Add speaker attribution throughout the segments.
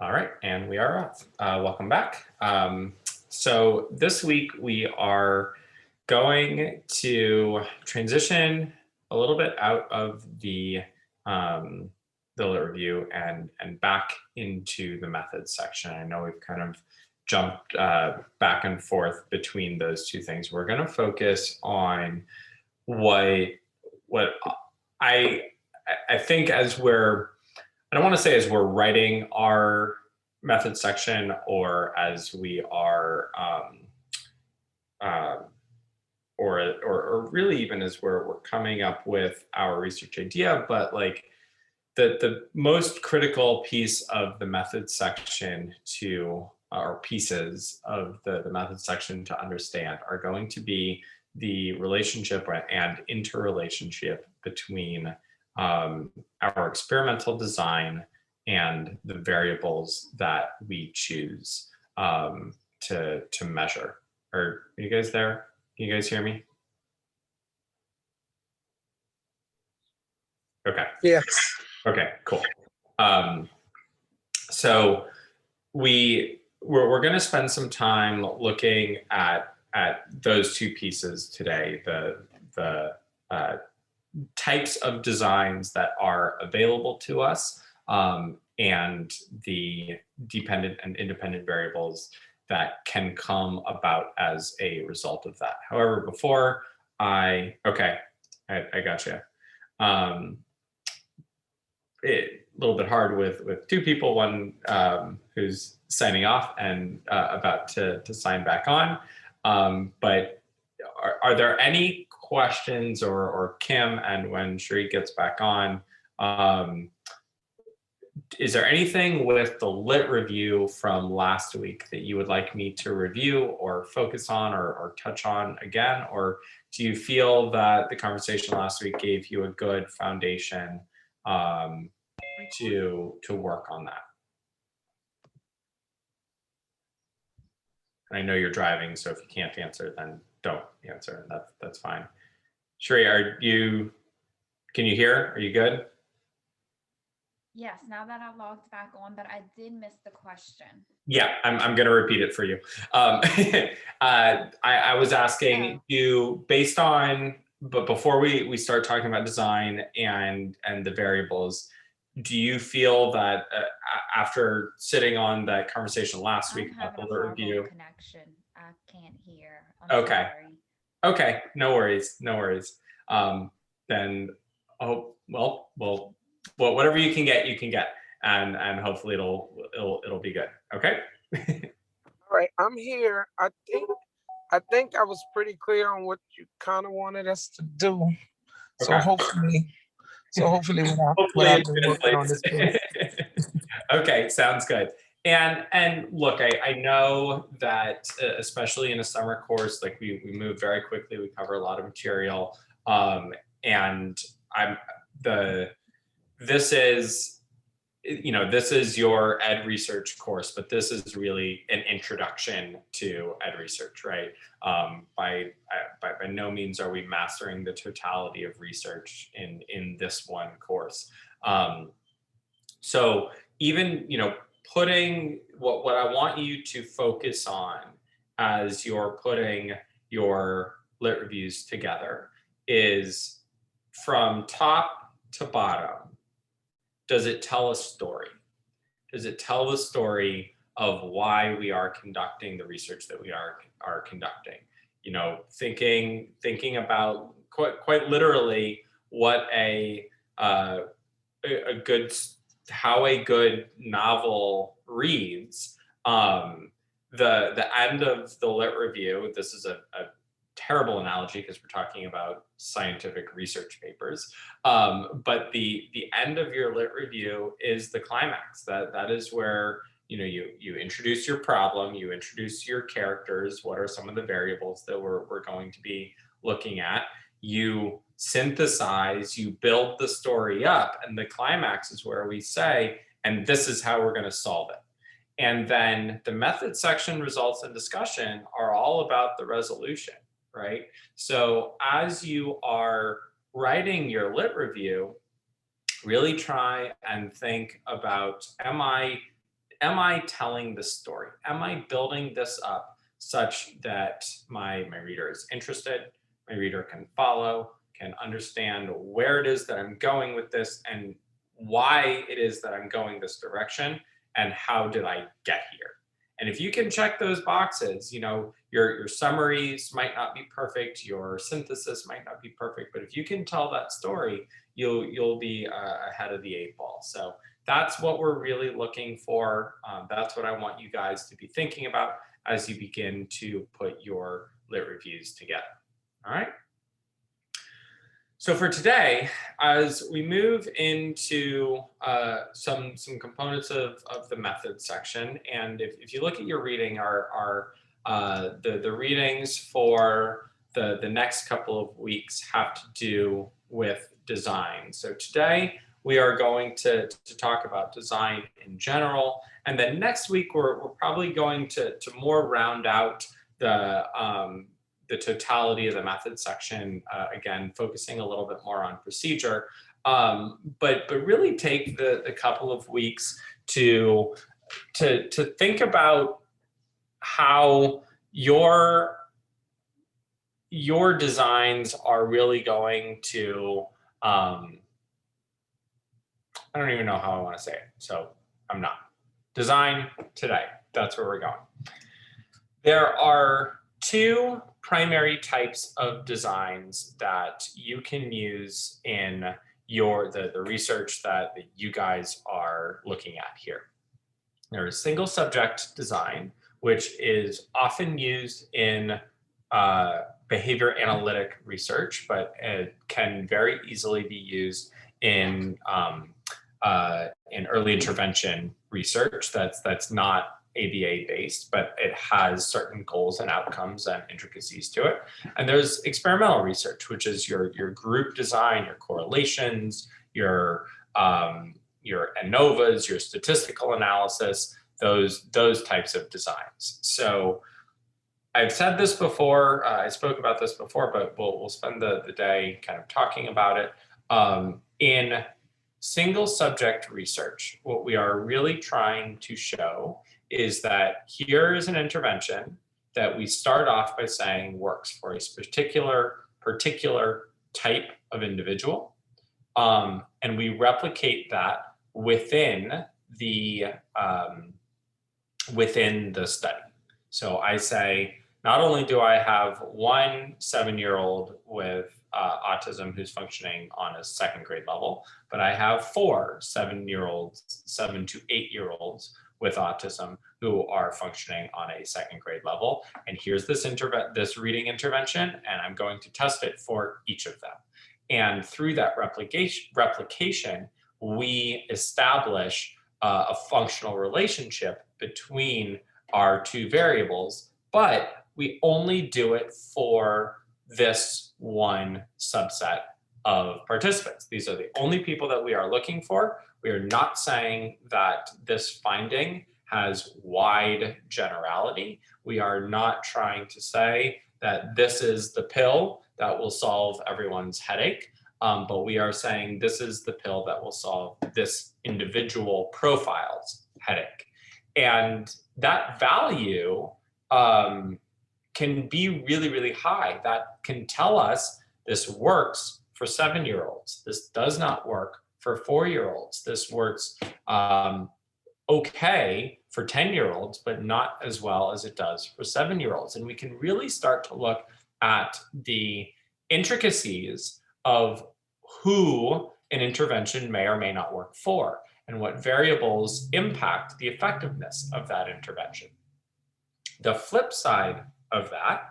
Speaker 1: All right, and we are off. Welcome back. So this week we are going to transition a little bit out of the lit review and back into the methods section. I know we've kind of jumped back and forth between those two things. We're going to focus on what what I I think as we're I don't want to say as we're writing our method section or as we are, uh, or really even as we're coming up with our research idea, but like the most critical piece of the method section to or pieces of the method section to understand are going to be the relationship and interrelationship between our experimental design and the variables that we choose to measure. Are you guys there? Can you guys hear me? Okay.
Speaker 2: Yes.
Speaker 1: Okay, cool. So we're going to spend some time looking at those two pieces today, the types of designs that are available to us, and the dependent and independent variables that can come about as a result of that. However, before I got you. A little bit hard with two people, one who's signing off and about to sign back on. But are there any questions or Kim, and when Sheree gets back on, is there anything with the lit review from last week that you would like me to review or focus on or touch on again? Or do you feel that the conversation last week gave you a good foundation to work on that? I know you're driving, so if you can't answer, then don't answer. That's fine. Sheree, can you hear? Are you good?
Speaker 3: Yes, now that I've logged back on, but I did miss the question.
Speaker 1: Yeah, I'm going to repeat it for you. I was asking you based on, but before we start talking about design and the variables, do you feel that after sitting on that conversation last week about the lit review
Speaker 3: connection, I can't hear.
Speaker 1: Okay.
Speaker 3: Sorry.
Speaker 1: Okay, no worries. Then whatever you can get, and hopefully it'll be good. Okay.
Speaker 2: All right, I'm here. I think I was pretty clear on what you kind of wanted us to do. So
Speaker 1: Okay.
Speaker 2: hopefully
Speaker 1: Hopefully
Speaker 2: I've
Speaker 1: it's
Speaker 2: been
Speaker 1: good in
Speaker 2: working on
Speaker 1: place.
Speaker 2: this.
Speaker 1: Okay, sounds good. And look, I know that especially in a summer course, like we move very quickly. We cover a lot of material, and this is this is your ed research course, but this is really an introduction to ed research, right? By no means are we mastering the totality of research in this one course. So even putting what I want you to focus on as you're putting your lit reviews together is from top to bottom. Does it tell a story? Does it tell the story of why we are conducting the research that we are conducting? Thinking about quite literally what a good how a good novel reads. The end of the lit review. This is a terrible analogy because we're talking about scientific research papers. But the end of your lit review is the climax. That is where you introduce your problem, you introduce your characters, what are some of the variables that we're going to be looking at. You synthesize, you build the story up, and the climax is where we say, and this is how we're going to solve it. And then the method section, results, and discussion are all about the resolution. Right? So as you are writing your lit review, really try and think about, am I telling the story? Am I building this up such that my reader is interested, my reader can follow, can understand where it is that I'm going with this and why it is that I'm going this direction and how did I get here? And if you can check those boxes, you know, your summaries might not be perfect, your synthesis might not be perfect, but if you can tell that story, you'll be ahead of the 8 ball. So that's what we're really looking for. That's what I want you guys to be thinking about as you begin to put your lit reviews together. All right. So for today, as we move into some components of the method section, and if you look at your reading, the readings for the next couple of weeks have to do with design. So today we are going to talk about design in general, and then next week we're probably going to more round out the totality of the method section, again, focusing a little bit more on procedure, but really take the couple of weeks to think about how your designs are really going to, I don't even know how I want to say it, so I'm not. Design today, that's where we're going. There are 2 primary types of designs that you can use in the research that you guys are looking at here. There is single subject design, which is often used in behavior analytic research, but it can very easily be used in early intervention research that's not ABA based, but it has certain goals and outcomes and intricacies to it. And there's experimental research, which is your group design, your correlations, your ANOVAs, your statistical analysis, those types of designs. So I've said this before, I spoke about this before, but we'll spend the day kind of talking about it. In single subject research, what we are really trying to show is that here is an intervention that we start off by saying works for a particular type of individual, and we replicate that within the study. So I say, not only do I have one 7-year-old with autism who's functioning on a 2nd grade level, but I have 4 7 to 8-year-olds with autism who are functioning on a 2nd grade level. And here's this reading intervention, and I'm going to test it for each of them. And through that replication, we establish a functional relationship between our 2 variables, but we only do it for this one subset of participants. These are the only people that we are looking for. We are not saying that this finding has wide generality. We are not trying to say that this is the pill that will solve everyone's headache, but we are saying this is the pill that will solve this individual profile's headache. And that value can be really, really high. That can tell us this works for 7-year-olds. This does not work for 4-year-olds. This works okay for 10-year-olds, but not as well as it does for 7-year-olds. And we can really start to look at the intricacies of who an intervention may or may not work for, and what variables impact the effectiveness of that intervention. The flip side of that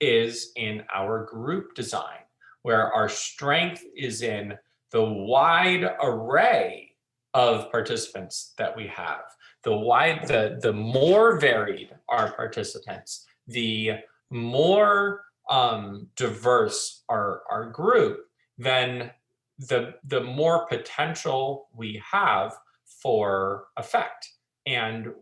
Speaker 1: is in our group design, where our strength is in the wide array of participants that we have. The more varied our participants, the more diverse our group, then the more potential we have for effect. And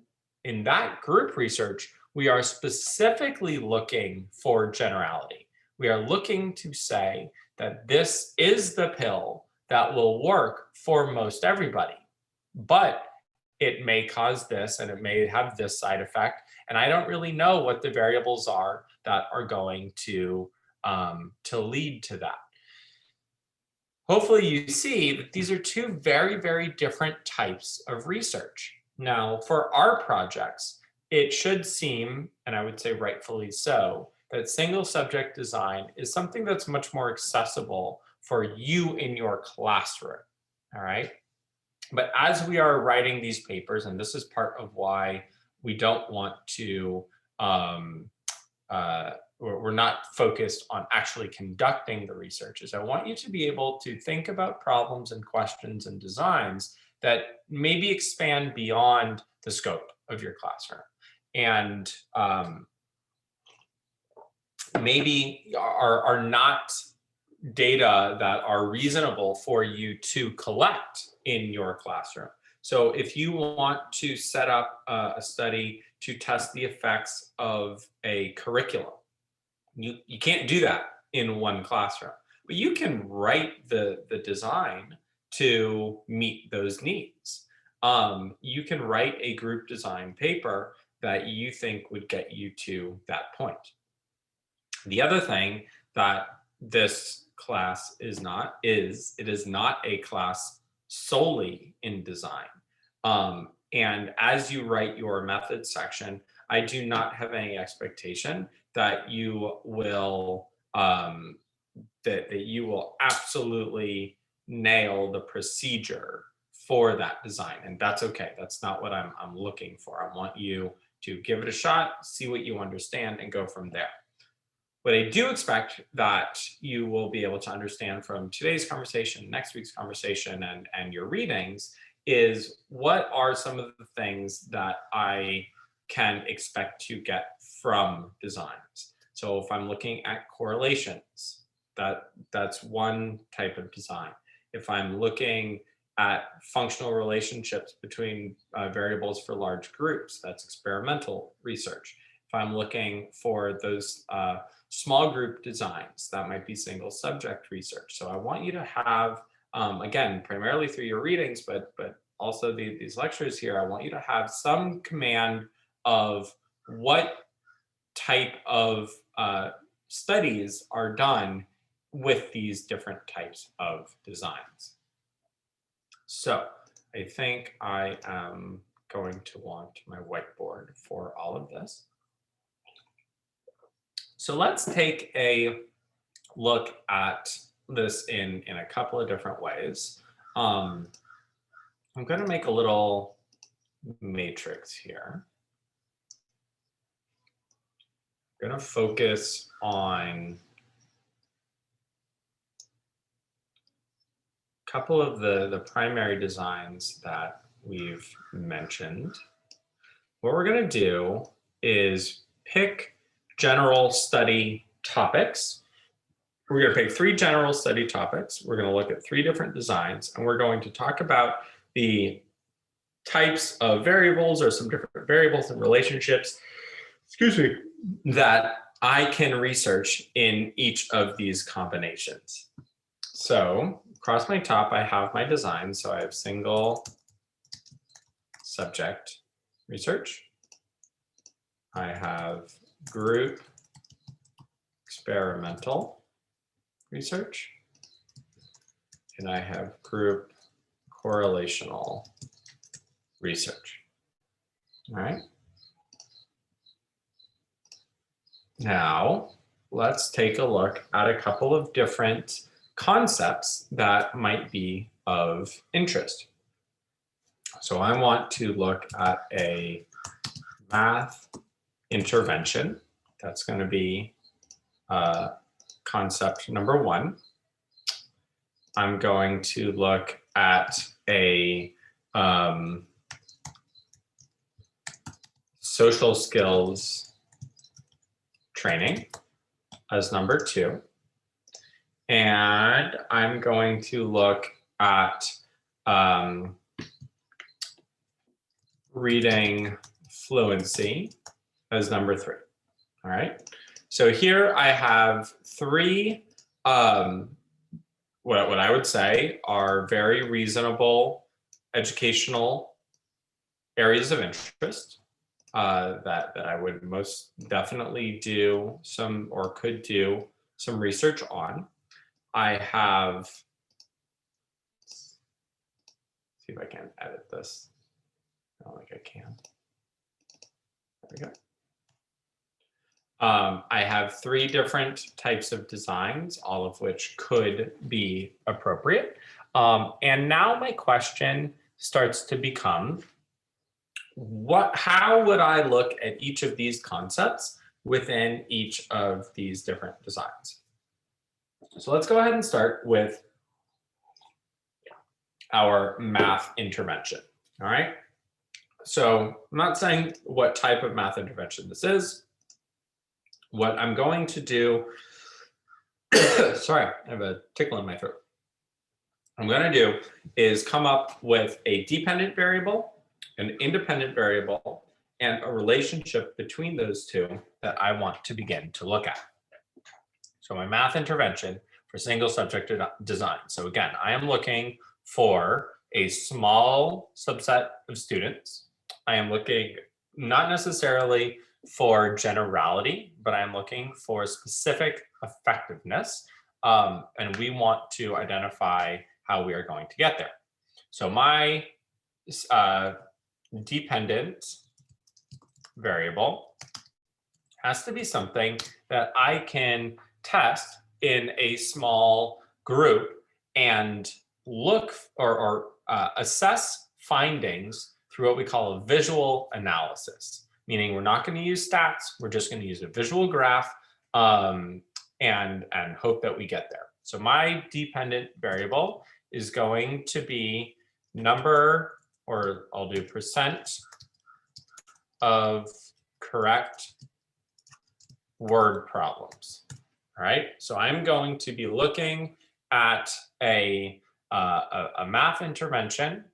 Speaker 1: in that group research, we are specifically looking for generality. We are looking to say that this is the pill that will work for most everybody. But it may cause this and it may have this side effect. And I don't really know what the variables are that are going to lead to that. Hopefully you see that these are two very, very different types of research. Now, for our projects, it should seem, and I would say rightfully so, that single subject design is something that's much more accessible for you in your classroom, all right? But as we are writing these papers, and this is part of why we don't want to, we're not focused on actually conducting the research, is I want you to be able to think about problems and questions and designs that maybe expand beyond the scope of your classroom. And maybe are not data that are reasonable for you to collect in your classroom. So if you want to set up a study to test the effects of a curriculum, you can't do that in one classroom, but you can write the design to meet those needs. You can write a group design paper that you think would get you to that point. The other thing that this class is not is it is not a class solely in design. And as you write your method section, I do not have any expectation that you will that you will absolutely nail the procedure for that design, and that's okay. That's not what I'm looking for. I want you to give it a shot, see what you understand, and go from there. What I do expect that you will be able to understand from today's conversation, next week's conversation, and your readings is what are some of the things that I can expect to get from designs. So if I'm looking at correlations, that's one type of design. If I'm looking at functional relationships between variables for large groups, that's experimental research. If I'm looking for those small group designs, that might be single subject research. So I want you to have, again, primarily through your readings, but also these lectures here, I want you to have some command of what type of studies are done with these different types of designs. So I think I am going to want my whiteboard for all of this. So let's take a look at this in a couple of different ways. I'm going to make a little matrix here. I'm going to focus on a couple of the primary designs that we've mentioned. What we're going to do is pick general study topics. We're going to pick 3 general study topics. We're going to look at 3 different designs, and we're going to talk about the types of variables or some different variables and relationships, excuse me, that I can research in each of these combinations. So across my top, I have my design. So I have single subject research. I have group experimental research, and I have group correlational research. All right. Now, let's take a look at a couple of different concepts that might be of interest. So I want to look at a math intervention. That's going to be concept number 1. I'm going to look at a social skills training as number 2. And I'm going to look at reading fluency as number 3. All right. So here I have 3 what I would say are very reasonable educational areas of interest that I would most definitely do some or could do some research on. I have, see if I can edit this. I don't think I can. There we go. I have 3 different types of designs, all of which could be appropriate. And now my question starts to become, how would I look at each of these concepts within each of these different designs? So let's go ahead and start with our math intervention, all right? So I'm not saying what type of math intervention this is. What I'm going to do, sorry, I have a tickle in my throat. What I'm going to do is come up with a dependent variable, an independent variable, and a relationship between those two that I want to begin to look at. So my math intervention for single subject design. So again, I am looking for a small subset of students. I am looking not necessarily for generality, but I'm looking for specific effectiveness. And we want to identify how we are going to get there. So my dependent variable has to be something that I can test in a small group and look or assess findings through what we call a visual analysis, meaning we're not going to use stats, we're just going to use a visual graph and hope that we get there. So my dependent variable is going to be number, or I'll do percent of correct word problems. All right, so I'm going to be looking at a math intervention.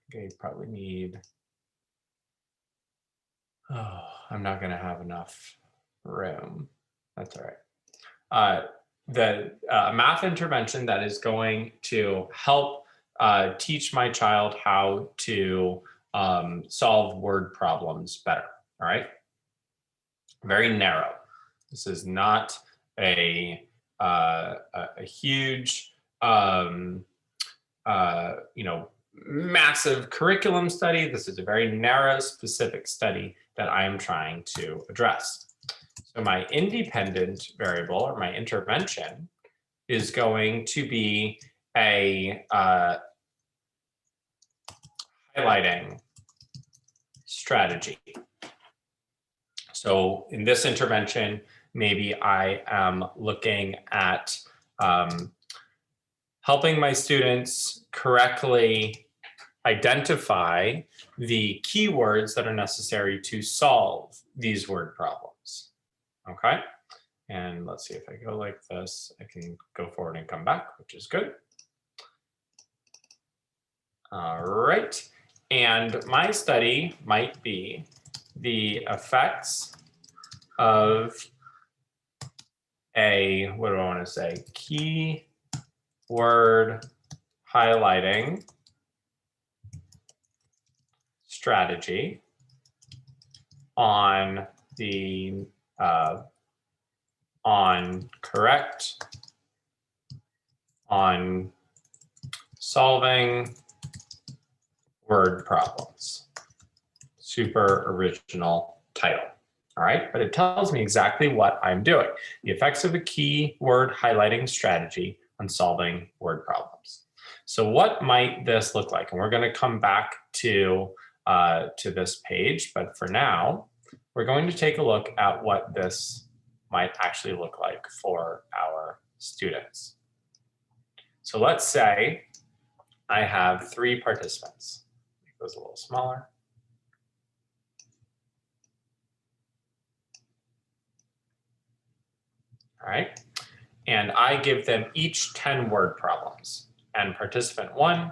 Speaker 1: Okay, probably need, oh, I'm not going to have enough room. That's all right. The math intervention that is going to help teach my child how to solve word problems better. All right, very narrow. This is not a huge, massive curriculum study. This is a very narrow, specific study that I am trying to address. So my independent variable, or my intervention, is going to be a highlighting strategy. So in this intervention, maybe I am looking at helping my students correctly identify the keywords that are necessary to solve these word problems. Okay, and let's see, if I go like this, I can go forward and come back, which is good. All right, and my study might be the effects of a, what do I want to say, keyword highlighting strategy on the on solving word problems. Super original title. All right, but it tells me exactly what I'm doing. The effects of a keyword highlighting strategy on solving word problems. So what might this look like? And we're going to come back to this page, but for now, we're going to take a look at what this might actually look like for our students. So let's say I have 3 participants. Make those a little smaller. All right, and I give them each 10 word problems, and participant 1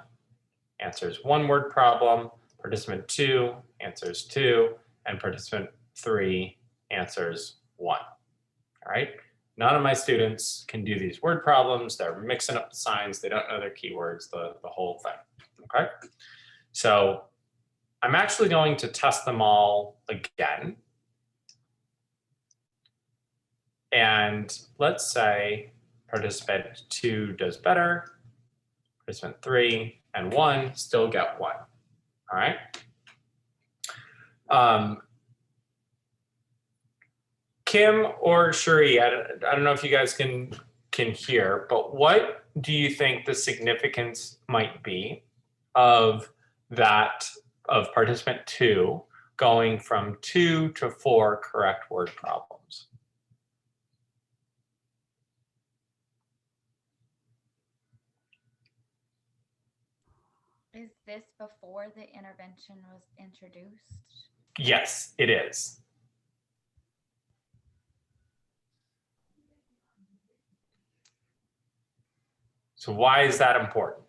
Speaker 1: answers 1 word problem, participant 2 answers 2, and participant 3 answers 1. All right, none of my students can do these word problems. They're mixing up the signs. They don't know their keywords, the whole thing. Okay, so I'm actually going to test them all again. And let's say participant 2 does better, participant 3 and 1 still get 1. All right. Kim or Shuri, I don't know if you guys can hear, but what do you think the significance might be of participant 2 going from 2 to 4 correct word problems?
Speaker 3: Is this before the intervention was introduced?
Speaker 1: Yes, it is. So why is that important?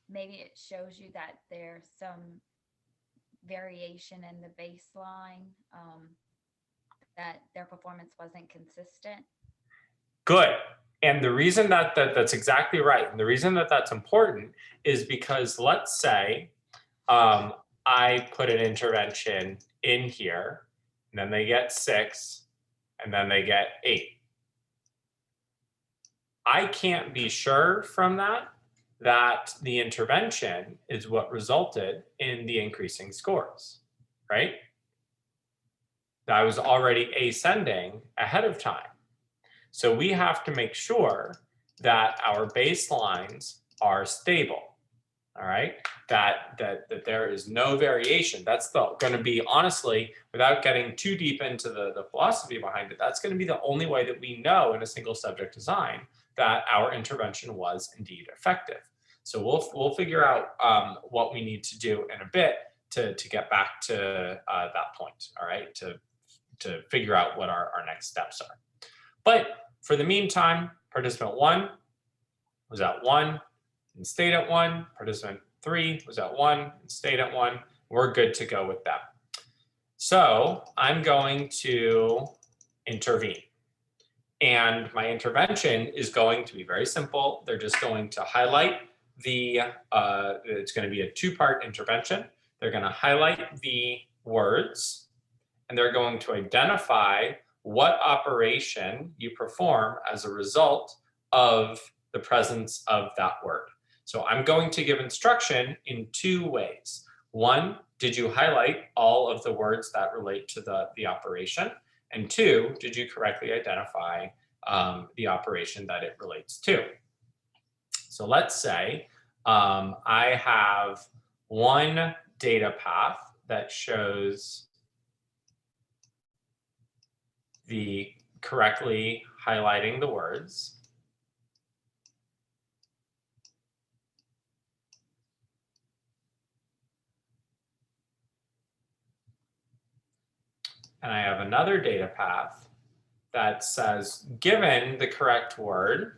Speaker 3: Maybe it shows you that there's some variation in the baseline, that their performance wasn't consistent.
Speaker 1: Good. And the reason that's exactly right, and the reason that that's important is because let's say I put an intervention in here, and then they get 6, and then they get 8. I can't be sure from that the intervention is what resulted in the increasing scores, right? I was already ascending ahead of time. So we have to make sure that our baselines are stable, all right? That there is no variation. That's going to be, honestly, without getting too deep into the philosophy behind it, that's going to be the only way that we know in a single subject design that our intervention was indeed effective. So we'll figure out what we need to do in a bit to get back to that point, all right? To figure out what our next steps are. But for the meantime, participant 1 was at 1 and stayed at 1. Participant 3 was at 1 and stayed at 1. We're good to go with that. So I'm going to intervene. And my intervention is going to be very simple. They're just going to highlight it's going to be a 2-part intervention. They're going to highlight the words, and they're going to identify what operation you perform as a result of the presence of that word. So I'm going to give instruction in 2 ways. 1, did you highlight all of the words that relate to the operation? And 2, did you correctly identify the operation that it relates to? So let's say I have one data path that shows the correctly highlighting the words. And I have another data path that says, given the correct word,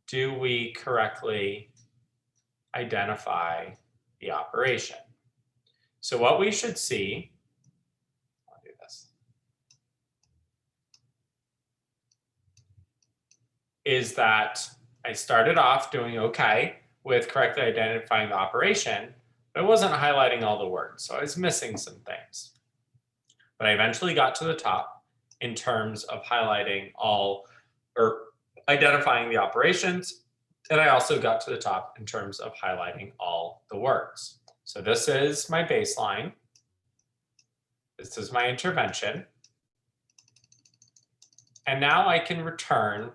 Speaker 1: do we correctly identify the operation? So what we should see, I'll do this, is that I started off doing okay with correctly identifying the operation, but I wasn't highlighting all the words, so I was missing some things. But I eventually got to the top in terms of highlighting all, or identifying the operations, and I also got to the top in terms of highlighting all the words. So this is my baseline. This is my intervention. And now I can return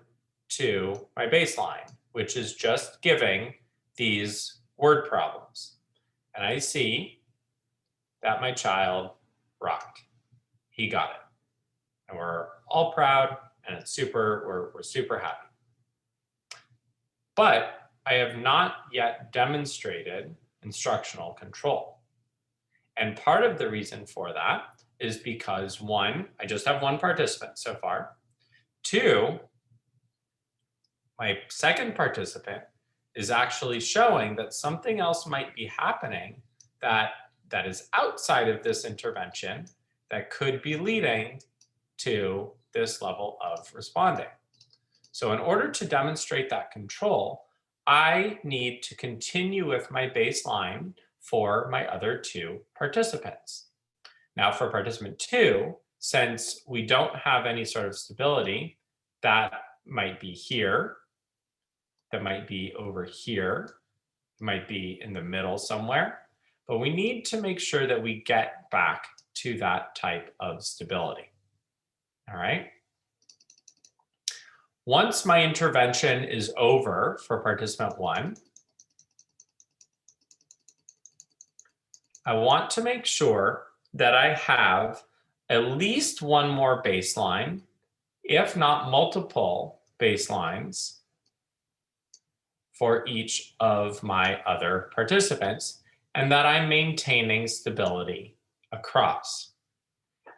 Speaker 1: to my baseline, which is just giving these word problems. And I see that my child rocked. He got it. And we're all proud, and it's super, we're super happy. But I have not yet demonstrated instructional control. And part of the reason for that is because 1, I just have 1 participant so far. 2, my second participant is actually showing that something else might be happening that is outside of this intervention that could be leading to this level of responding. So in order to demonstrate that control, I need to continue with my baseline for my other two participants. Now for participant 2, since we don't have any sort of stability, that might be here, that might be over here, might be in the middle somewhere, but we need to make sure that we get back to that type of stability. All right. Once my intervention is over for participant 1, I want to make sure that I have at least one more baseline, if not multiple baselines, for each of my other participants, and that I'm maintaining stability across.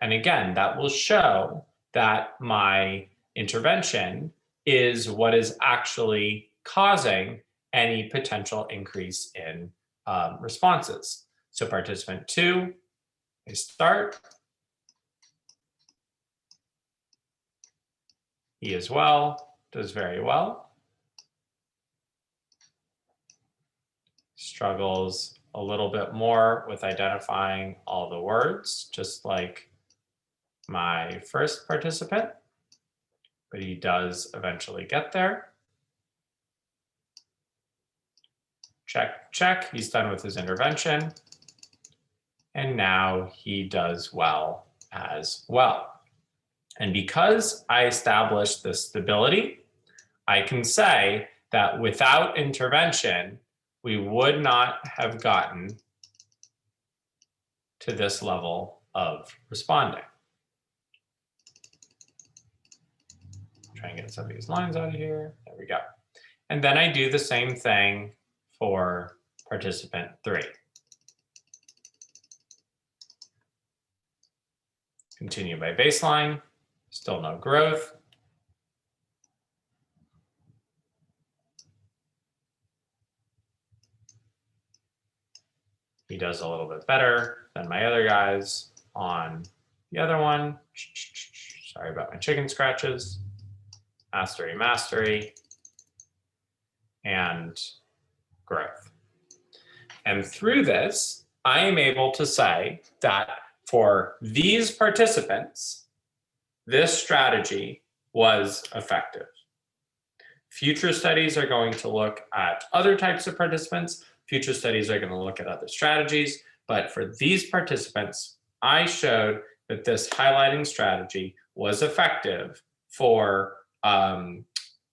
Speaker 1: And again, that will show that my intervention is what is actually causing any potential increase in responses. So participant 2, they start. He as well does very well. Struggles a little bit more with identifying all the words, just like my first participant, but he does eventually get there. Check, check, he's done with his intervention. And now he does well as well. And because I established this stability, I can say that without intervention, we would not have gotten to this level of responding. Try and get some of these lines out of here. There we go. And then I do the same thing for participant 3. Continue by baseline, still no growth. He does a little bit better than my other guys on the other one. Sorry about my chicken scratches. Mastery, mastery, and growth. And through this, I am able to say that for these participants, this strategy was effective. Future studies are going to look at other types of participants. Future studies are going to look at other strategies. But for these participants, I showed that this highlighting strategy was effective for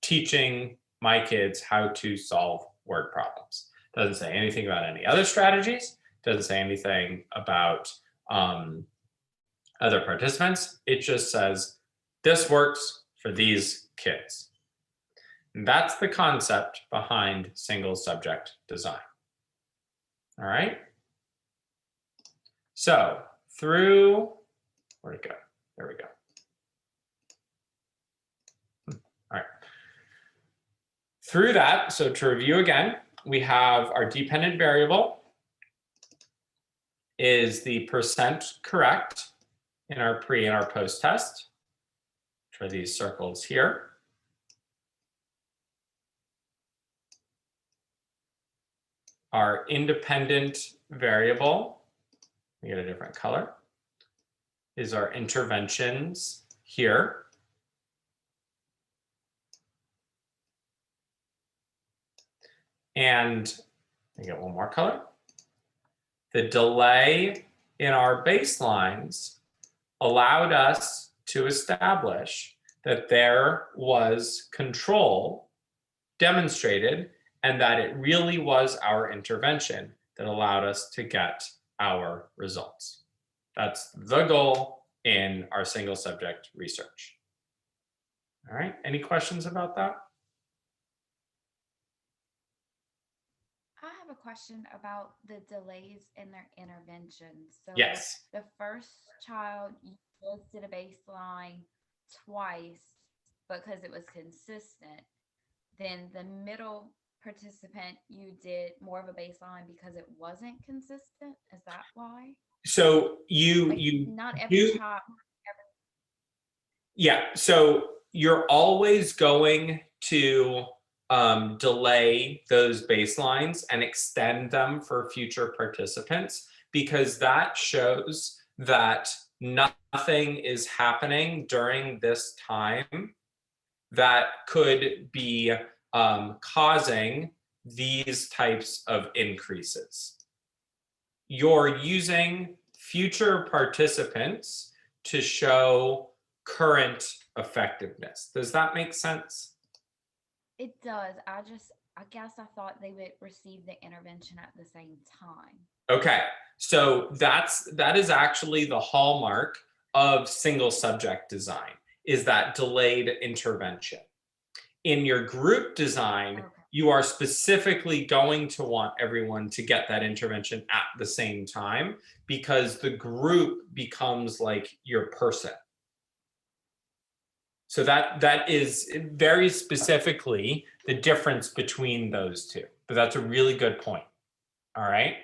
Speaker 1: teaching my kids how to solve word problems. Doesn't say anything about any other strategies. Doesn't say anything about other participants. It just says, this works for these kids. And that's the concept behind single subject design. All right. So through, where'd it go? There we go. All right. Through that, so to review again, we have our dependent variable is the percent correct in our pre and our post test, which are these circles here. Our independent variable, we get a different color, is our interventions here. And I get one more color. The delay in our baselines allowed us to establish that there was control demonstrated and that it really was our intervention that allowed us to get our results. That's the goal in our single subject research. All right, any questions about that?
Speaker 3: I have a question about the delays in their interventions. So
Speaker 1: Yes.
Speaker 3: the first child, you just did a baseline twice because it was consistent. Then the middle participant, you did more of a baseline because it wasn't consistent. Is that why?
Speaker 1: So
Speaker 3: Like, not every child.
Speaker 1: Yeah, so you're always going to delay those baselines and extend them for future participants, because that shows that nothing is happening during this time that could be causing these types of increases. You're using future participants to show current effectiveness. Does that make sense?
Speaker 3: It does. I guess I thought they would receive the intervention at the same time.
Speaker 1: Okay, so that is actually the hallmark of single subject design, is that delayed intervention. In your group design,
Speaker 3: Okay.
Speaker 1: you are specifically going to want everyone to get that intervention at the same time, because the group becomes like your person. So that is very specifically the difference between those two. But that's a really good point. All right.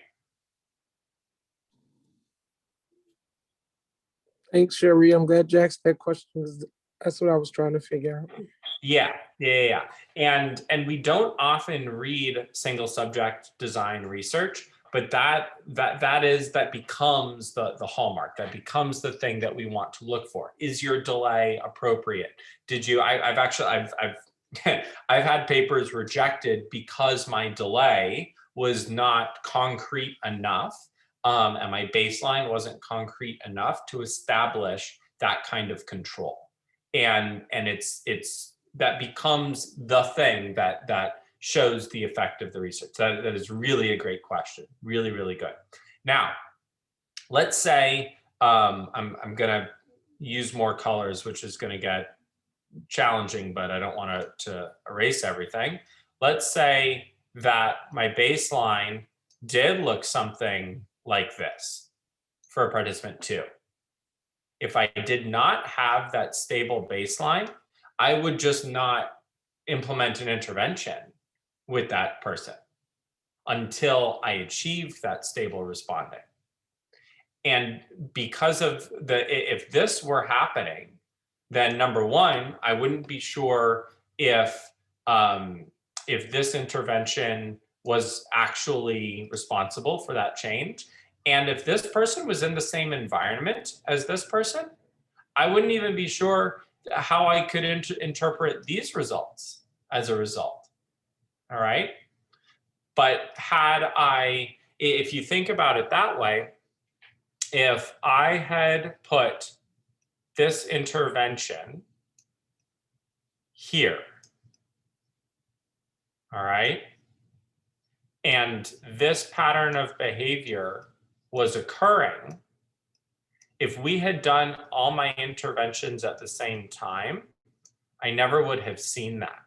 Speaker 2: Thanks, Sherry. I'm glad you asked that question, 'cause that's what I was trying to figure out.
Speaker 1: Yeah. And we don't often read single subject design research, but that becomes the hallmark. That becomes the thing that we want to look for. Is your delay appropriate? Did you? I've I've had papers rejected because my delay was not concrete enough, and my baseline wasn't concrete enough to establish that kind of control. And it's that becomes the thing that shows the effect of the research. That is really a great question. Really, really good. Now, let's say I'm going to use more colors, which is going to get challenging, but I don't want to erase everything. Let's say that my baseline did look something like this for participant 2. If I did not have that stable baseline, I would just not implement an intervention with that person until I achieved that stable responding. And because of if this were happening, then number one, I wouldn't be sure if this intervention was actually responsible for that change. And if this person was in the same environment as this person, I wouldn't even be sure how I could interpret these results as a result. All right. But if you think about it that way, if I had put this intervention here, all right, and this pattern of behavior was occurring, if we had done all my interventions at the same time, I never would have seen that.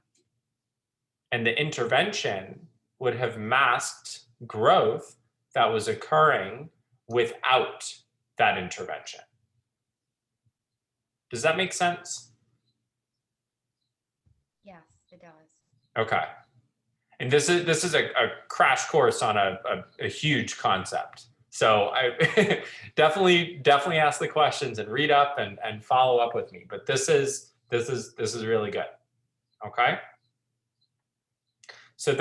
Speaker 1: And the intervention would have masked growth that was occurring without that intervention. Does that make sense?
Speaker 3: Yes, it does.
Speaker 1: Okay. And this is a crash course on a huge concept. So I definitely ask the questions and read up and follow up with me. But this is really good. Okay. So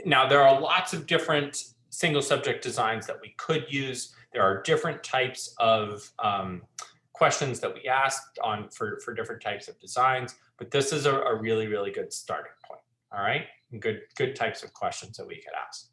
Speaker 1: now there are lots of different single subject designs that we could use. There are different types of questions that we asked on for different types of designs, but this is a really, really good starting point. All right, and good types of questions that we could ask.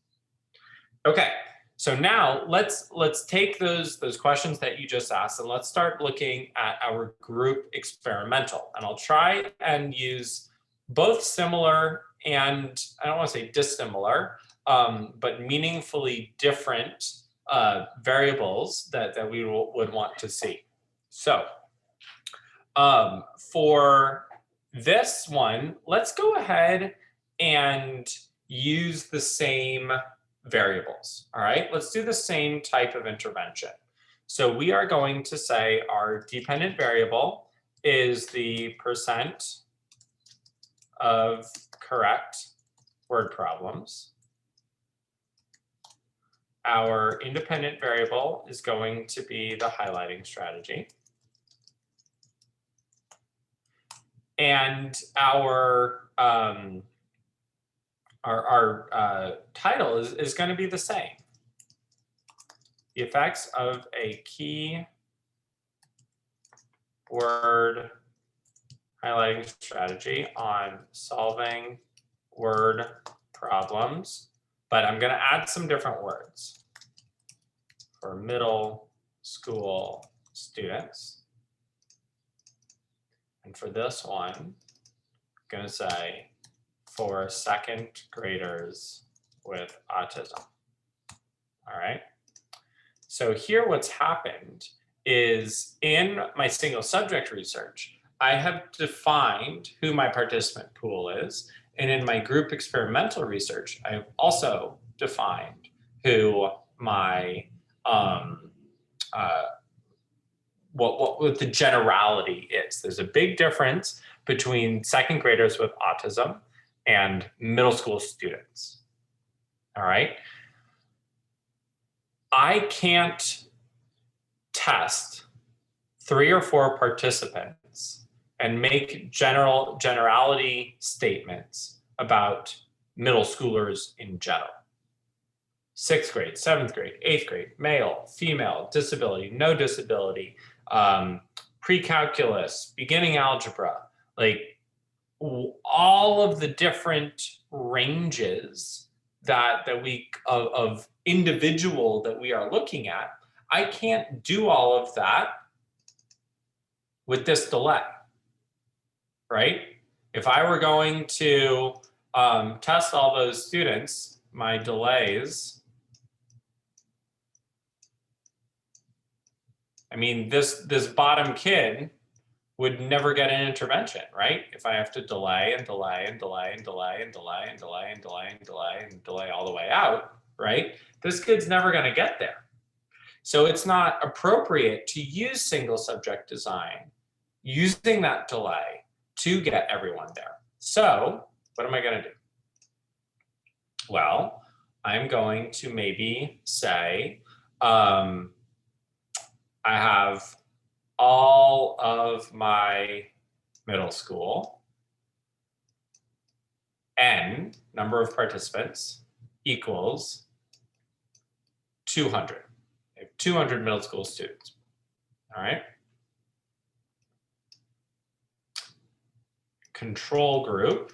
Speaker 1: Okay, so now let's take those questions that you just asked and let's start looking at our group experimental. And I'll try and use both similar and I don't want to say dissimilar, but meaningfully different variables that we would want to see. So for this one, let's go ahead and use the same variables. All right, let's do the same type of intervention. So we are going to say our dependent variable is the percent of correct word problems. Our independent variable is going to be the highlighting strategy. And our our title is going to be the same. The effects of a key word highlighting strategy on solving word problems, but I'm going to add some different words for middle school students. And for this one, I'm going to say for second graders with autism. All right. So here what's happened is in my single subject research, I have defined who my participant pool is. And in my group experimental research, I have also defined who my, what the generality is. There's a big difference between second graders with autism and middle school students. All right. I can't test 3 or 4 participants and make generality statements about middle schoolers in general. 6th grade, 7th grade, 8th grade, male, female, disability, no disability, pre-calculus, beginning algebra, like all of the different ranges that we of individual that we are looking at. I can't do all of that with this delay, right? If I were going to test all those students, my delays, I mean, this bottom kid would never get an intervention, right? If I have to delay and delay and delay and delay and delay and delay and delay and delay and delay all the way out, right? This kid's never going to get there. So it's not appropriate to use single subject design using that delay to get everyone there. So what am I going to do? Well, I'm going to maybe say, I have all of my middle school, N, number of participants, equals 200. I have 200 middle school students, all right? Control group,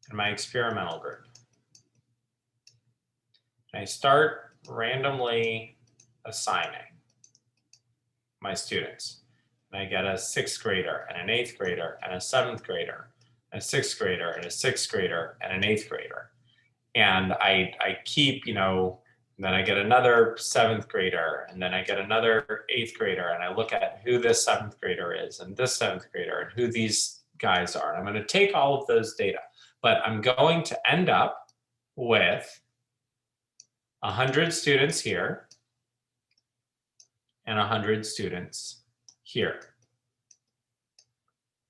Speaker 1: and my experimental group. And I start randomly assigning my students. And I get a 6th grader and an 8th grader and a 7th grader, and a 6th grader and a 6th grader and an 8th grader. And I keep, you know, then I get another 7th grader, and then I get another 8th grader, and I look at who this 7th grader is and this 7th grader and who these guys are. And I'm going to take all of those data, but I'm going to end up with 100 students here and 100 students here.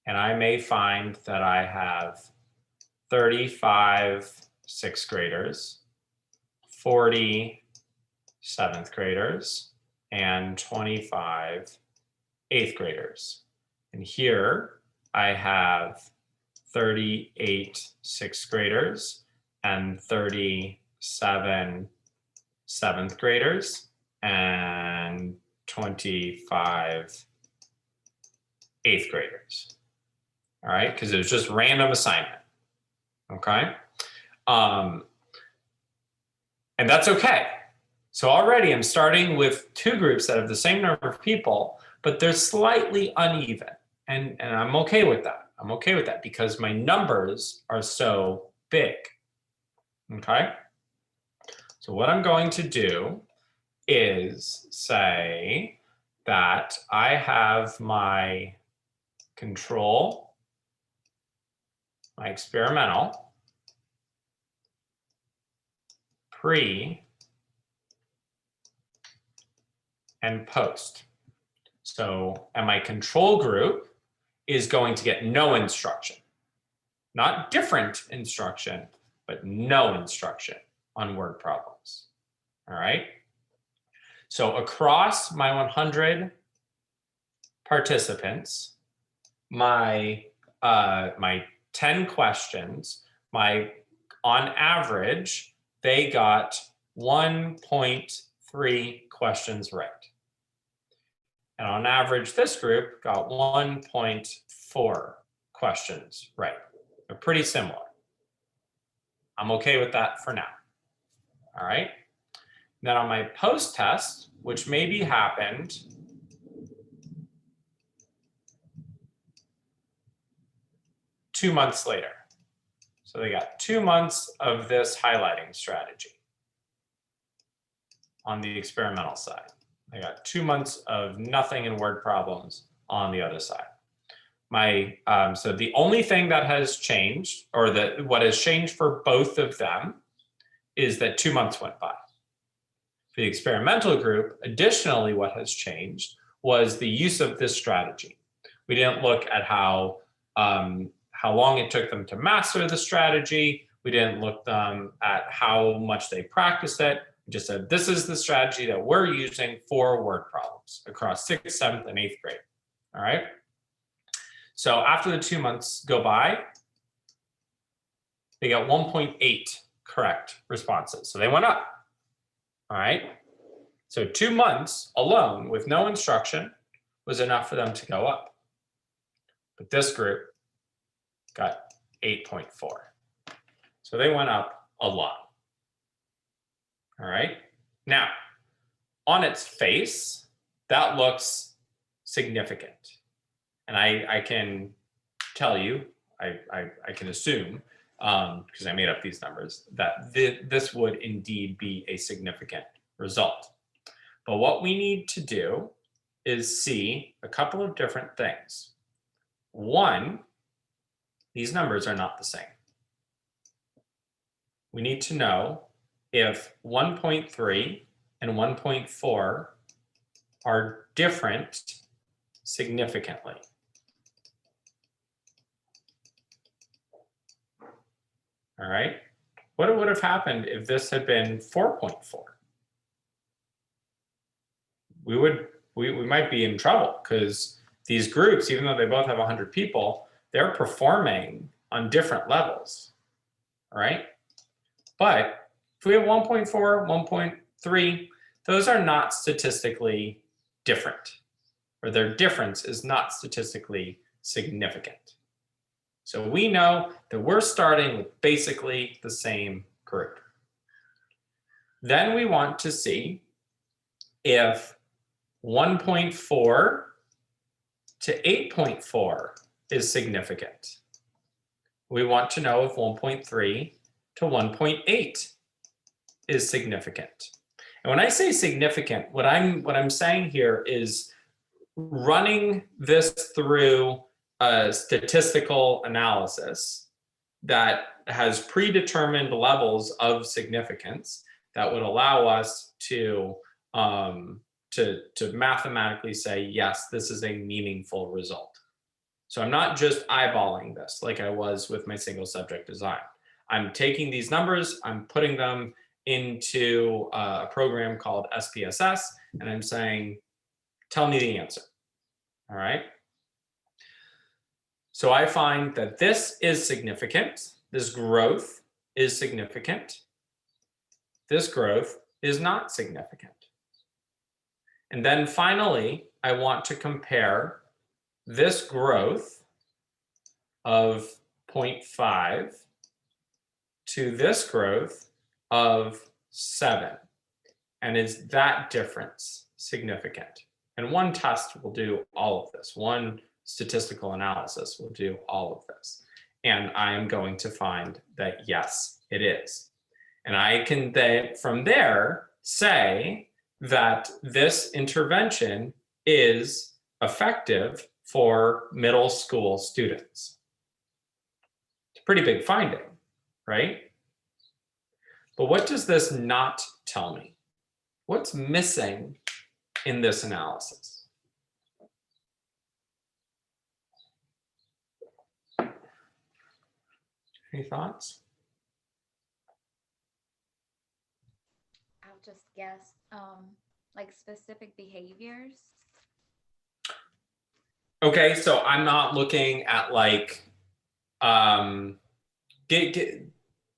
Speaker 1: And I may find that I have 35 6th graders, 40 7th graders, and 25 8th graders. And here I have 38 6th graders and 37 7th graders and 25 8th graders. All right, because it was just random assignment. Okay. And that's okay. So already I'm starting with 2 groups that have the same number of people, but they're slightly uneven. And I'm okay with that. I'm okay with that because my numbers are so big. Okay. So what I'm going to do is say that I have my control, my experimental, pre, and post. So, and my control group is going to get no instruction. Not different instruction, but no instruction on word problems. All right? So across my 100 participants, my my 10 questions, on average, they got 1.3 questions right. And on average, this group got 1.4 questions right. They're pretty similar. I'm okay with that for now. All right. Then on my post-test, which maybe happened two months later. So they got 2 months of this highlighting strategy on the experimental side. I got 2 months of nothing in word problems on the other side. So the only thing that has changed, or what has changed for both of them, is that 2 months went by. For the experimental group, additionally, what has changed was the use of this strategy. We didn't look at how long it took them to master the strategy. We didn't look at how much they practiced it. We just said, this is the strategy that we're using for word problems across 6th, 7th, and 8th grade. All right. So after the 2 months go by, they got 1.8 correct responses. So they went up. All right. So 2 months alone with no instruction was enough for them to go up. But this group got 8.4. So they went up a lot. All right. Now, on its face, that looks significant. And I can tell you, I can assume, because I made up these numbers, that this would indeed be a significant result. But what we need to do is see a couple of different things. One, these numbers are not the same. We need to know if 1.3 and 1.4 are different significantly. All right. What would have happened if this had been 4.4? We might be in trouble, because these groups, even though they both have 100 people, they're performing on different levels. All right. But if we have 1.4, 1.3, those are not statistically different, or their difference is not statistically significant. So we know that we're starting with basically the same group. Then we want to see if 1.4 to 8.4 is significant. We want to know if 1.3 to 1.8 is significant. And when I say significant, what I'm saying here is running this through a statistical analysis that has predetermined levels of significance that would allow us to mathematically say, yes, this is a meaningful result. So I'm not just eyeballing this like I was with my single subject design. I'm taking these numbers, I'm putting them into a program called SPSS, and I'm saying, tell me the answer. All right. So I find that this is significant. This growth is significant. This growth is not significant. And then finally, I want to compare this growth of 0.5 to this growth of 7. And is that difference significant? And one test will do all of this. One statistical analysis will do all of this. And I am going to find that yes, it is. And I can then from there say that this intervention is effective for middle school students. It's a pretty big finding, right? But what does this not tell me? What's missing in this analysis? Any thoughts?
Speaker 3: I'll just guess, like specific behaviors.
Speaker 1: Okay, so I'm not looking at like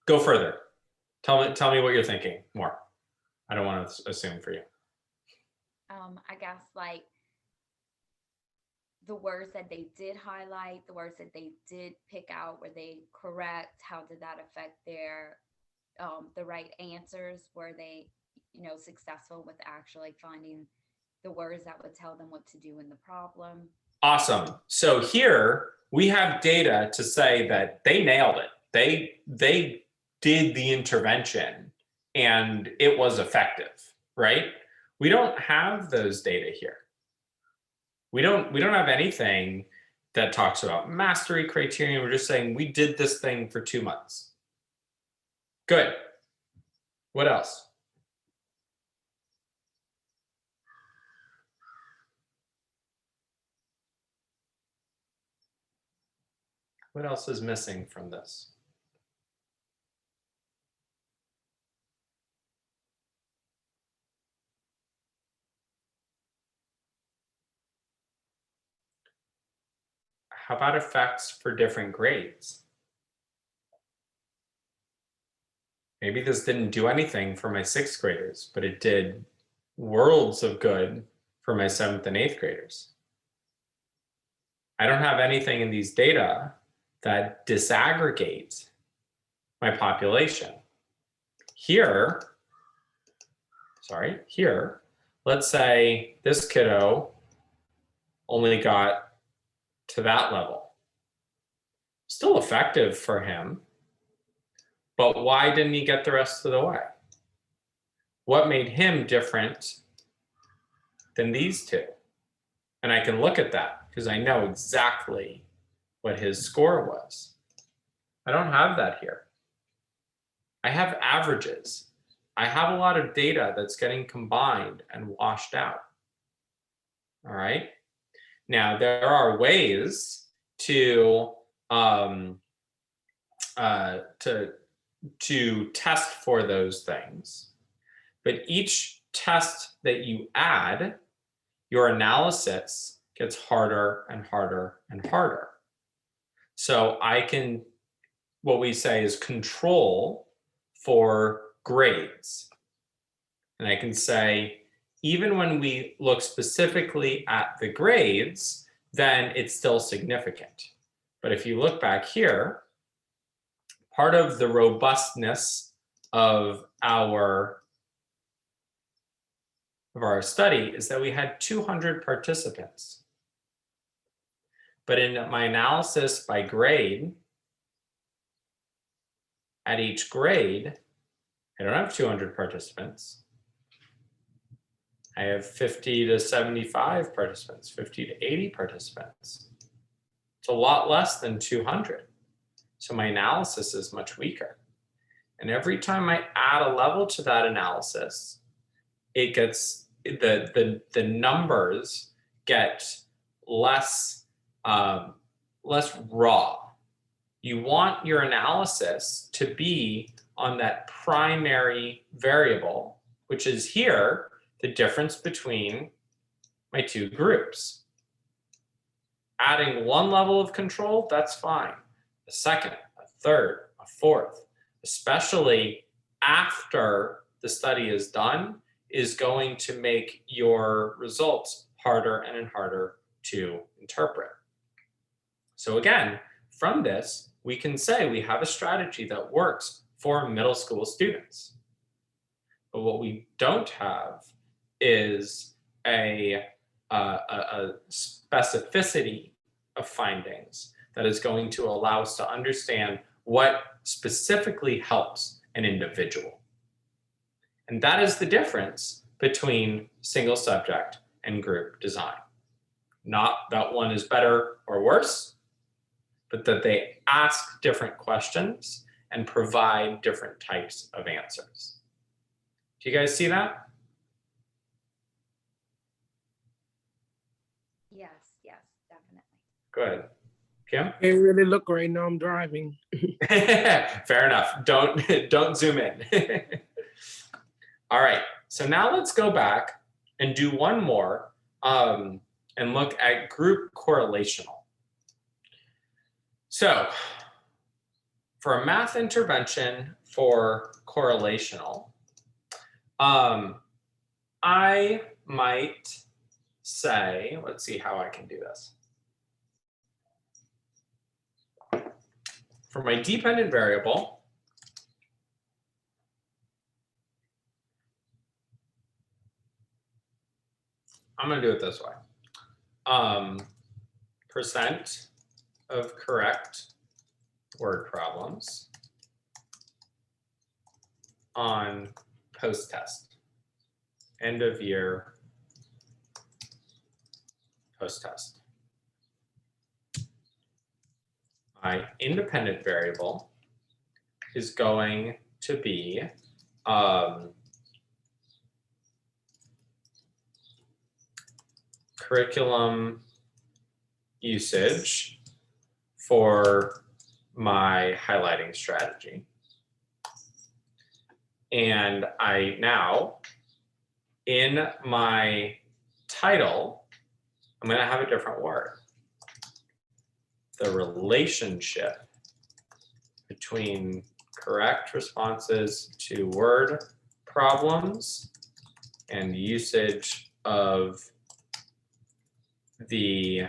Speaker 1: Go further. Tell me what you're thinking more. I don't want to assume for you.
Speaker 3: I guess like the words that they did highlight, the words that they did pick out, were they correct? How did that affect their the right answers? Were they, successful with actually finding the words that would tell them what to do in the problem?
Speaker 1: Awesome. So here we have data to say that they nailed it. They did the intervention and it was effective, right? We don't have those data here. We don't have anything that talks about mastery criterion. We're just saying we did this thing for 2 months. Good. What else? What else is missing from this? How about effects for different grades? Maybe this didn't do anything for my 6th graders, but it did worlds of good for my 7th and 8th graders. I don't have anything in these data that disaggregates my population. Here, let's say this kiddo only got to that level. Still effective for him, but why didn't he get the rest of the way? What made him different than these two? And I can look at that because I know exactly what his score was. I don't have that here. I have averages. I have a lot of data that's getting combined and washed out. All right. Now, there are ways to test for those things, but each test that you add, your analysis gets harder and harder and harder. So I can, what we say is control for grades. And I can say, even when we look specifically at the grades, then it's still significant. But if you look back here, part of the robustness of our study is that we had 200 participants. But in my analysis by grade, at each grade, I don't have 200 participants. I have 50 to 75 participants, 50 to 80 participants. It's a lot less than 200. So my analysis is much weaker. And every time I add a level to that analysis, it gets, the numbers get less raw. You want your analysis to be on that primary variable, which is here, the difference between my two groups. Adding one level of control, that's fine. A second, a third, a fourth, especially after the study is done, is going to make your results harder and harder to interpret. So again, from this, we can say we have a strategy that works for middle school students. But what we don't have is a specificity of findings that is going to allow us to understand what specifically helps an individual. And that is the difference between single subject and group design. Not that one is better or worse, but that they ask different questions and provide different types of answers. Do you guys see that?
Speaker 3: Yes, definitely.
Speaker 1: Good. Kim?
Speaker 2: Can't really look right now, I'm driving.
Speaker 1: Fair enough. Don't zoom in. All right. So now let's go back and do one more and look at group correlational. So for a math intervention for correlational, I might say, let's see how I can do this. For my dependent variable, I'm going to do it this way. Percent of correct word problems on post-test, end of year post-test. My independent variable is going to be curriculum usage for my highlighting strategy. And I now, in my title, I'm going to have a different word. The relationship between correct responses to word problems and usage of the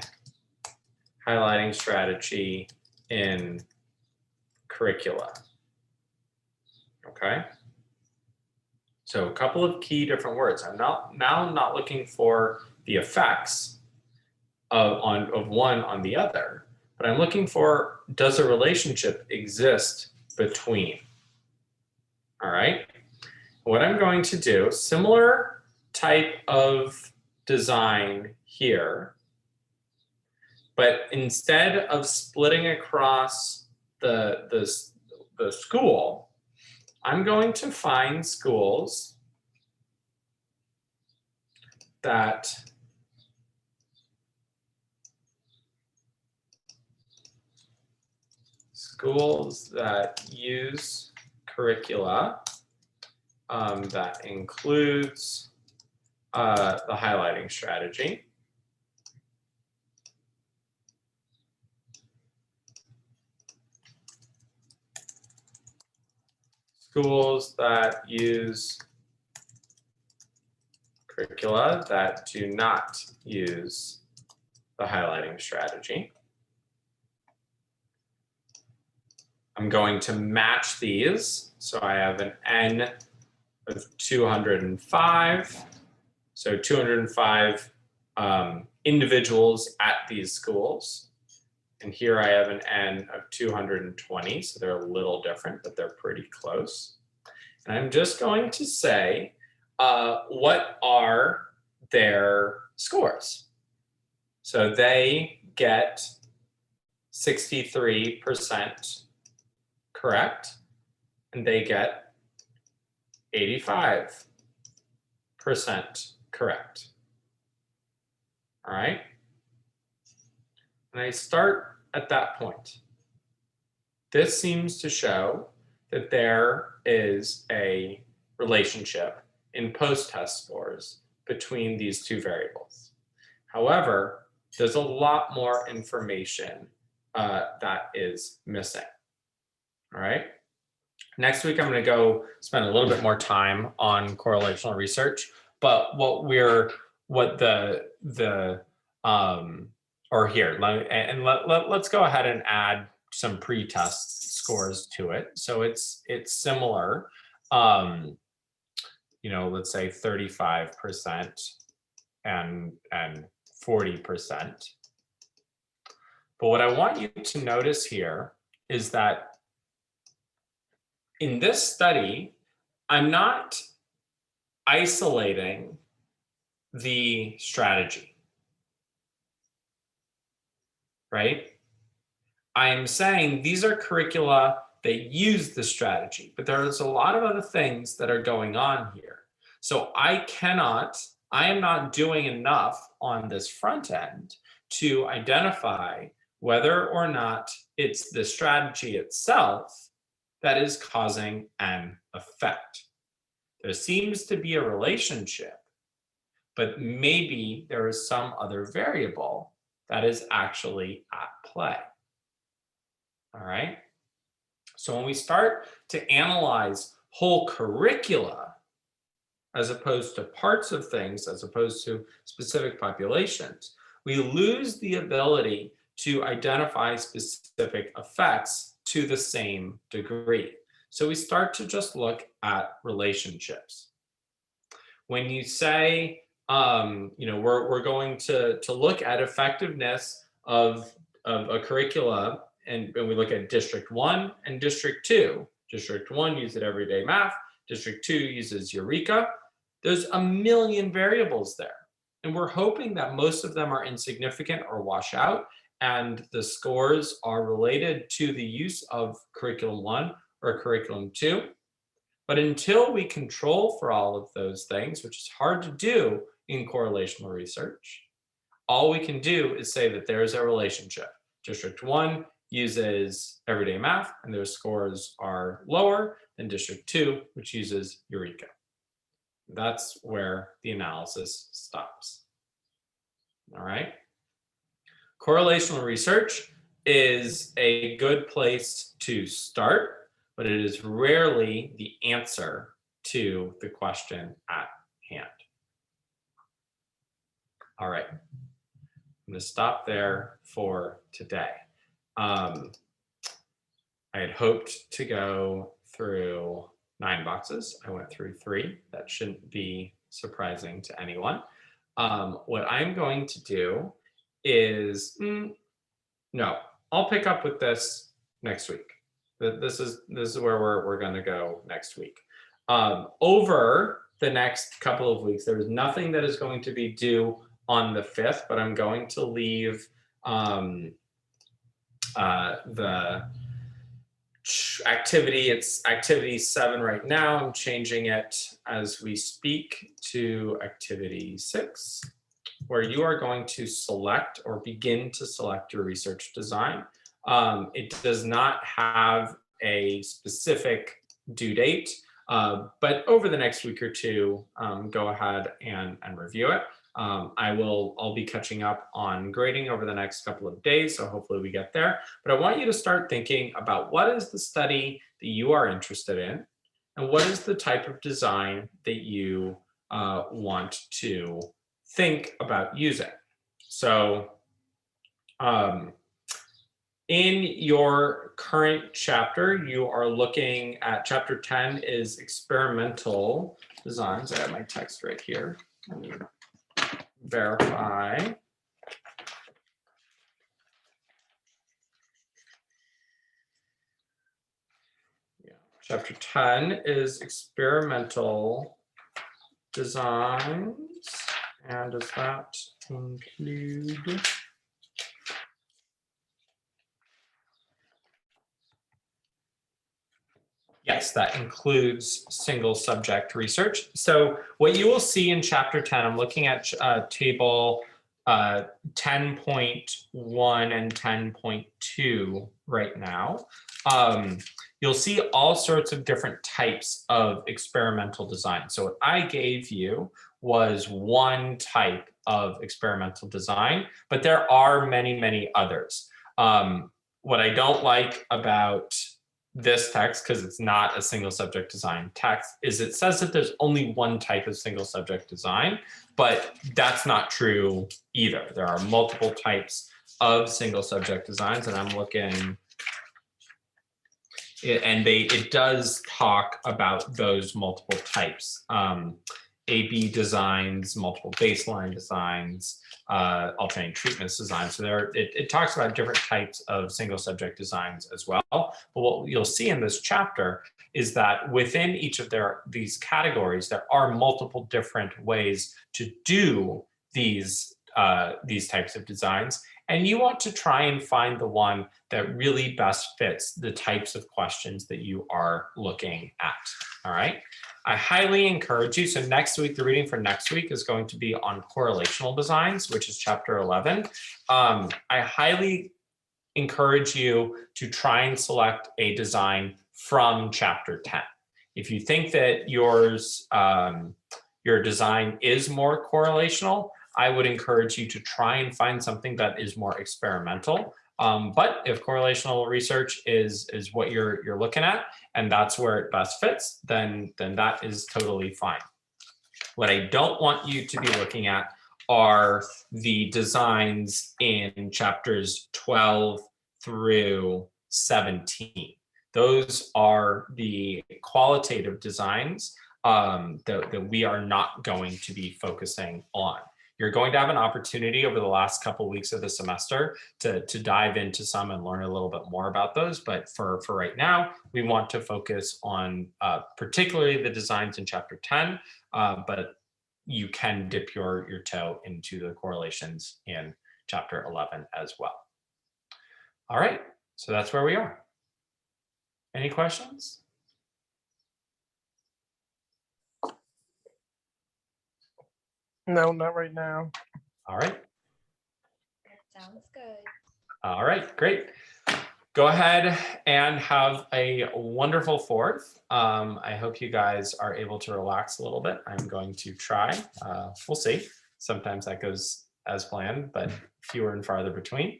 Speaker 1: highlighting strategy in curricula. Okay. So a couple of key different words. I'm not looking for the effects of one on the other, but I'm looking for, does a relationship exist between? All right. What I'm going to do, similar type of design here, but instead of splitting across the school, I'm going to find schools that use curricula that includes the highlighting strategy. Schools that use curricula that do not use the highlighting strategy. I'm going to match these. So I have an N of 205. So 205 individuals at these schools. And here I have an N of 220. So they're a little different, but they're pretty close. And I'm just going to say, what are their scores? So they get 63% correct, and they get 85% correct. All right. And I start at that point. This seems to show that there is a relationship in post-test scores between these two variables. However, there's a lot more information that is missing. All right. Next week, I'm going to go spend a little bit more time on correlational research. But let's go ahead and add some pre-test scores to it. So it's similar. Let's say 35% and 40%. But what I want you to notice here is that in this study, I'm not isolating the strategy, right? I am saying these are curricula that use the strategy, but there's a lot of other things that are going on here. So I am not doing enough on this front end to identify whether or not it's the strategy itself that is causing an effect. There seems to be a relationship, but maybe there is some other variable that is actually at play. All right. So when we start to analyze whole curricula, as opposed to parts of things, as opposed to specific populations, we lose the ability to identify specific effects to the same degree. So we start to just look at relationships. When you say, we're going to look at effectiveness of a curricula, and we look at District 1 and District 2. District 1 uses everyday math. District 2 uses Eureka. There's a million variables there. And we're hoping that most of them are insignificant or wash out, and the scores are related to the use of Curriculum 1 or Curriculum 2. But until we control for all of those things, which is hard to do in correlational research, all we can do is say that there is a relationship. District 1 uses everyday math, and their scores are lower than District 2, which uses Eureka. That's where the analysis stops. All right. Correlational research is a good place to start, but it is rarely the answer to the question at hand. All right. I'm going to stop there for today. I had hoped to go through 9 boxes. I went through 3. That shouldn't be surprising to anyone. What I'm going to do is, no, I'll pick up with this next week. This is where we're going to go next week. Over the next couple of weeks, there is nothing that is going to be due on the 5th, but I'm going to leave the activity, it's activity 7 right now. I'm changing it as we speak to activity 6, where you are going to select or begin to select your research design. It does not have a specific due date, but over the next week or two, go ahead and review it. I'll be catching up on grading over the next couple of days, so hopefully we get there. But I want you to start thinking about what is the study that you are interested in, and what is the type of design that you want to think about using. So in your current chapter, you are looking at chapter 10 is experimental designs. I have my text right here. Let me verify. Yeah. Chapter 10 is experimental designs. And does that include? Yes, that includes single subject research. So what you will see in chapter 10, I'm looking at table 10.1 and 10.2 right now. You'll see all sorts of different types of experimental design. So what I gave you was one type of experimental design, but there are many, many others. What I don't like about this text, because it's not a single subject design text, is it says that there's only one type of single subject design, but that's not true either. There are multiple types of single subject designs, and I'm looking, and it does talk about those multiple types. AB designs, multiple baseline designs, alternating treatments design. So it talks about different types of single subject designs as well. But what you'll see in this chapter is that within each of these categories, there are multiple different ways to do these types of designs. And you want to try and find the one that really best fits the types of questions that you are looking at. All right. I highly encourage you. So next week, the reading for next week is going to be on correlational designs, which is chapter 11. I highly encourage you to try and select a design from chapter 10. If you think that your design is more correlational, I would encourage you to try and find something that is more experimental. But if correlational research is what you're looking at, and that's where it best fits, then that is totally fine. What I don't want you to be looking at are the designs in chapters 12 through 17. Those are the qualitative designs that we are not going to be focusing on. You're going to have an opportunity over the last couple of weeks of the semester to dive into some and learn a little bit more about those. But for right now, we want to focus on particularly the designs in chapter 10, but you can dip your toe into the correlations in chapter 11 as well. All right, so that's where we are. Any questions?
Speaker 2: No, not right now.
Speaker 1: All right.
Speaker 3: Sounds good.
Speaker 1: All right, great. Go ahead and have a wonderful 4th. I hope you guys are able to relax a little bit. I'm going to try. We'll see. Sometimes that goes as planned, but fewer and farther between.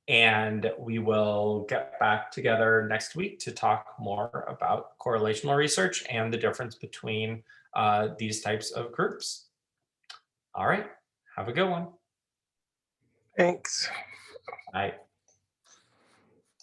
Speaker 1: And we will get back together next week to talk more about correlational research and the difference between these types of groups. All right, have a good one.
Speaker 2: Thanks.
Speaker 1: Bye.